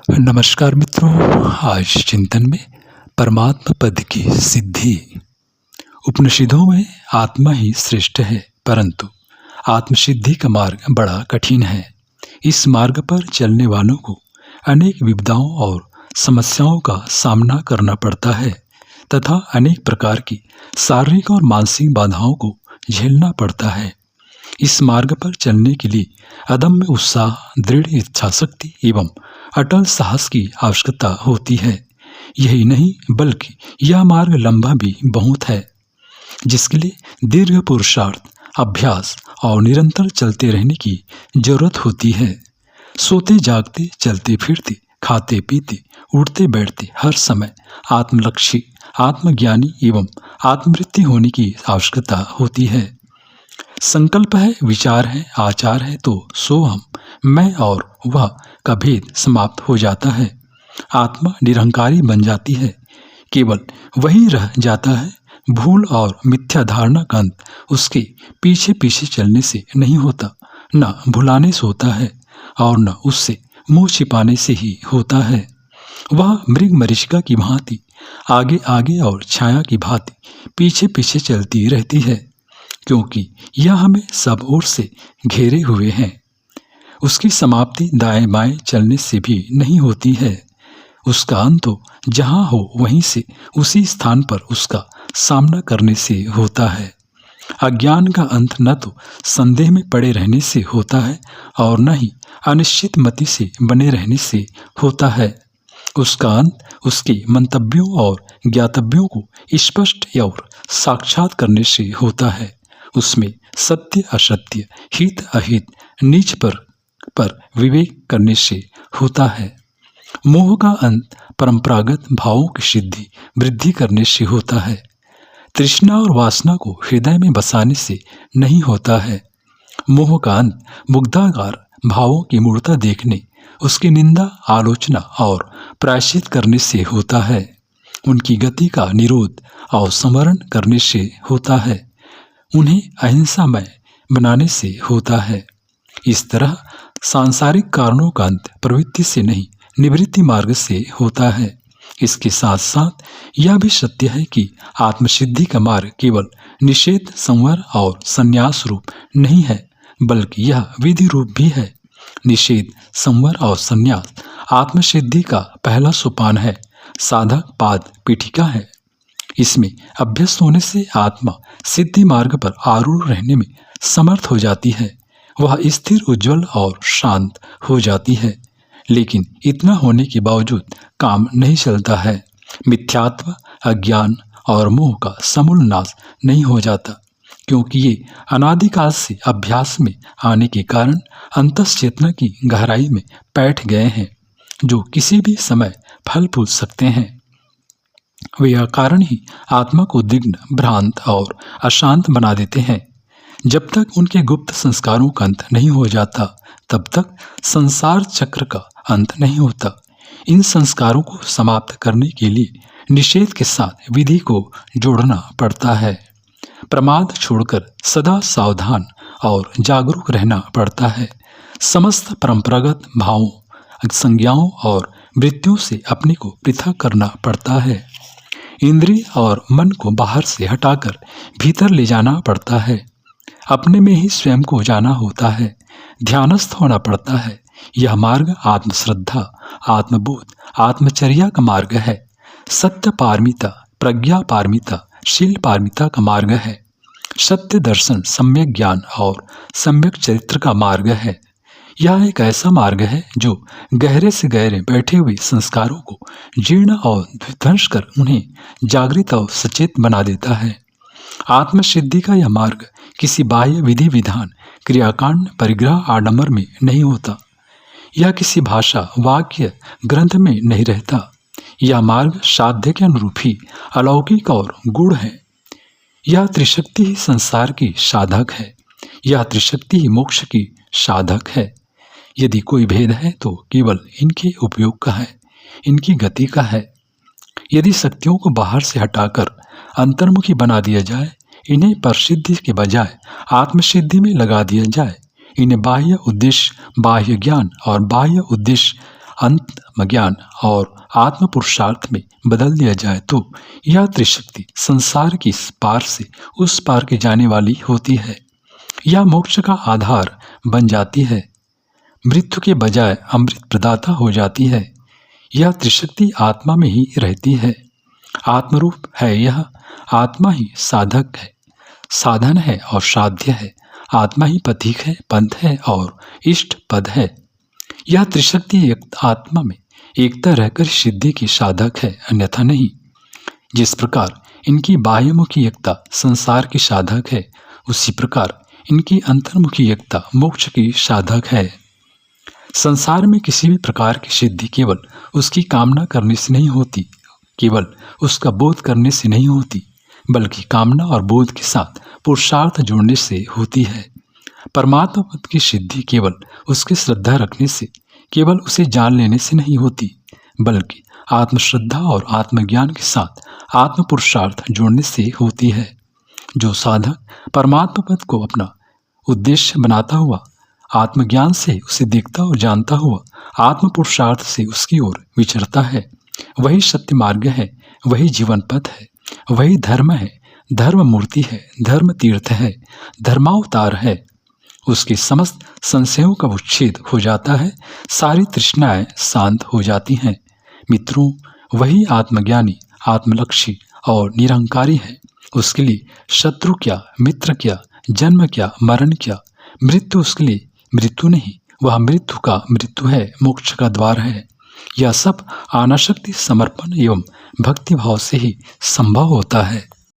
नमस्कार मित्रों। आज चिंतन में परमात्मा पद की सिद्धि। उपनिषदों में आत्मा ही श्रेष्ठ है, परंतु आत्मसिद्धि का मार्ग बड़ा कठिन है। इस मार्ग पर चलने वालों को अनेक विपदाओं और समस्याओं का सामना करना पड़ता है तथा अनेक प्रकार की शारीरिक और मानसिक बाधाओं को झेलना पड़ता है। इस मार्ग पर चलने के लिए अदम्य उत्साह, दृढ़ इच्छा शक्ति एवं अटल साहस की आवश्यकता होती है। यही नहीं बल्कि यह मार्ग लंबा भी बहुत है, जिसके लिए दीर्घ पुरुषार्थ, अभ्यास और निरंतर चलते रहने की जरूरत होती है। सोते जागते, चलते फिरते, खाते पीते, उठते बैठते हर समय आत्मलक्षी, आत्मज्ञानी एवं आत्मवृत्ति होने की आवश्यकता होती है। संकल्प है, विचार है, आचार है तो सो हम, मैं और वह का भेद समाप्त हो जाता है। आत्मा निरहंकारी बन जाती है। केवल वही रह जाता है। भूल और मिथ्या धारणा का अंत उसके पीछे पीछे चलने से नहीं होता, न भुलाने से होता है और न उससे मुंह छिपाने से ही होता है। वह मृग मरीचिका की भांति आगे आगे और छाया की भांति पीछे पीछे चलती रहती है, क्योंकि यह हमें सब ओर से घेरे हुए हैं। उसकी समाप्ति दाएं बाएं चलने से भी नहीं होती है। उसका अंत तो जहाँ हो वहीं से उसी स्थान पर उसका सामना करने से होता है। अज्ञान का अंत न तो संदेह में पड़े रहने से होता है और न ही अनिश्चित मति से बने रहने से होता है। उसका अंत उसके मंतव्यों और ज्ञातव्यों को स्पष्ट और साक्षात करने से होता है। उसमें सत्य असत्य, हित अहित, नीच पर विवेक करने से होता है। मोह का अंत परंपरागत भावों की सिद्धि वृद्धि करने से होता है। तृष्णा और वासना को हृदय में बसाने से नहीं होता है। मोह का अंत मुग्धाकार भावों की मूर्ता देखने, उसकी निंदा, आलोचना और प्रायश्चित करने से होता है। उनकी गति का निरोध और संवरण करने से होता है। उन्हें अहिंसामय बनाने से होता है। इस तरह सांसारिक कारणों का अंत प्रवृत्ति से नहीं, निवृत्ति मार्ग से होता है। इसके साथ साथ यह भी सत्य है कि आत्मसिद्धि का मार्ग केवल निषेध, संवर और संन्यास रूप नहीं है, बल्कि यह विधि रूप भी है। निषेध, संवर और संन्यास आत्मसिद्धि का पहला सोपान है, साधक पाद पीठिका है। इसमें अभ्यस्त होने से आत्मा सिद्धि मार्ग पर आरूढ़ रहने में समर्थ हो जाती है। वह स्थिर, उज्जवल और शांत हो जाती है। लेकिन इतना होने के बावजूद काम नहीं चलता है। मिथ्यात्व, अज्ञान और मोह का समूल नाश नहीं हो जाता, क्योंकि ये अनादिकाल से अभ्यास में आने के कारण अंतश्चेतना की गहराई में बैठ गए हैं, जो किसी भी समय फल फूल सकते हैं। वे कारण ही आत्मा को दिग्न, भ्रांत और अशांत बना देते हैं। जब तक उनके गुप्त संस्कारों का अंत नहीं हो जाता, तब तक संसार चक्र का अंत नहीं होता। इन संस्कारों को समाप्त करने के लिए निषेध के साथ विधि को जोड़ना पड़ता है। प्रमाद छोड़कर सदा सावधान और जागरूक रहना पड़ता है। समस्त परंपरागत भावों, संज्ञाओं और वृत्तियों से अपने को पृथक करना पड़ता है। इंद्रिय और मन को बाहर से हटाकर भीतर ले जाना पड़ता है। अपने में ही स्वयं को जाना होता है, ध्यानस्थ होना पड़ता है। यह मार्ग आत्मश्रद्धा, आत्मबोध, आत्मचर्या का मार्ग है। सत्य पारमिता, प्रज्ञा पारमिता, शील पारमिता का मार्ग है। सत्य दर्शन, सम्यक ज्ञान और सम्यक चरित्र का मार्ग है। यह एक ऐसा मार्ग है जो गहरे से गहरे बैठे हुए संस्कारों को जीर्ण और ध्वंस कर उन्हें जागृत और सचेत बना देता है। आत्मसिद्धि का यह मार्ग किसी बाह्य विधि विधान, क्रियाकांड, परिग्रह, आडंबर में नहीं होता। यह किसी भाषा, वाक्य, ग्रंथ में नहीं रहता। यह मार्ग साध्य के अनुरूप ही अलौकिक और गूढ़ है। यह त्रिशक्ति ही संसार की साधक है। यह त्रिशक्ति ही मोक्ष की साधक है। यदि कोई भेद है तो केवल इनके उपयोग का है, इनकी गति का है। यदि शक्तियों को बाहर से हटाकर अंतर्मुखी बना दिया जाए, इन्हें परसिद्धि के बजाय आत्मसिद्धि में लगा दिया जाए, इन्हें बाह्य उद्देश्य, बाह्य ज्ञान और बाह्य उद्देश्य आत्मज्ञान और आत्म पुरुषार्थ में बदल दिया जाए तो यह त्रिशक्ति संसार की इस पार से उस पार के जाने वाली होती है। यह मोक्ष का आधार बन जाती है, मृत्यु के बजाय अमृत प्रदाता हो जाती है। यह त्रिशक्ति आत्मा में ही रहती है, आत्मरूप है यह। आत्मा ही साधक है, साधन है और साध्य है। आत्मा ही पथिक है, पंथ है और इष्ट पद है। यह त्रिशक्ति एक आत्मा में एकता रहकर सिद्धि की साधक है, अन्यथा नहीं। जिस प्रकार इनकी बाह्यमुखी एकता संसार की साधक है, उसी प्रकार इनकी अंतर्मुखी एकता मोक्ष की साधक है। संसार में किसी भी प्रकार की सिद्धि केवल उसकी कामना करने से नहीं होती, केवल उसका बोध करने से नहीं होती, बल्कि कामना और बोध के साथ पुरुषार्थ जोड़ने से होती है। परमात्मा पद की सिद्धि केवल उसकी श्रद्धा रखने से, केवल उसे जान लेने से नहीं होती, बल्कि आत्मश्रद्धा और आत्मज्ञान के साथ आत्म पुरुषार्थ जोड़ने से होती है। जो साधक परमात्मा पद को अपना उद्देश्य बनाता हुआ आत्मज्ञान से उसे देखता और जानता हुआ आत्म पुरुषार्थ से उसकी ओर विचरता है, वही सत्य मार्ग है, वही जीवन पथ है, वही धर्म है, धर्म मूर्ति है, धर्म तीर्थ है, धर्मावतार है। उसके समस्त संशयों का उच्छेद हो जाता है, सारी तृष्णाएं शांत हो जाती हैं। मित्रों, वही आत्मज्ञानी, आत्मलक्षी और निरंकारी है। उसके लिए शत्रु क्या, मित्र क्या, जन्म क्या, मरण क्या, मृत्यु उसके लिए मृत्यु नहीं, वह मृत्यु का मृत्यु है, मोक्ष का द्वार है। यह सब अनासक्ति, समर्पण एवं भक्ति भाव से ही संभव होता है।